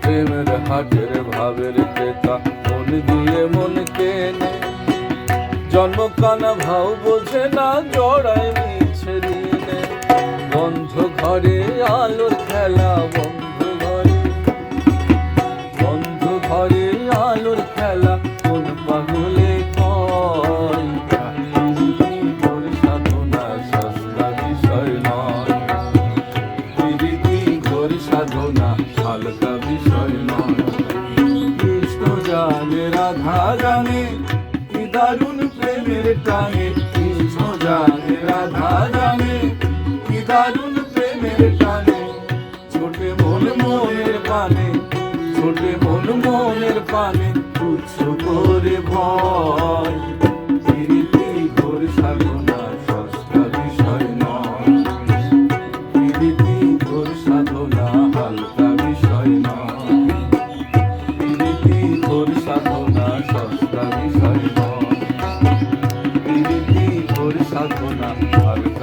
প্রেমের হাটের ভাবের ক্রেতা মন দিয়ে মন কেনে জন্ম কানা ভাও বোঝে না জড়ায় মিছে ঋণে বন্ধ ঘরে আলোর খেলা বন্ধ ঘরে আলোর খেলা কোন পাগলে কয় তোর সাধনা সস্তা বিষয় নয় প্রীতি ঘোর সাধনা হালকা বিষয় নয় কৃষ্ণ জানে রাধা জানে কি দারুণ প্রেমের টানে কৃষ্ণ জানে রাধা জানে কি দারুণ প্রেমের টানে ছোটে মন মনের পানে ছোটে মন মনের পানে তুচ্ছ করে ভয় প্রীতি ঘোর সাধনা সস্তা বিষয় নয় প্রীতি ঘোর সাধনা হালকা বিষয় নয় প্রীতি ঘোর সাধনা সস্তা বিষয় নয় প্রীতি ঘোর সাধনা হালকা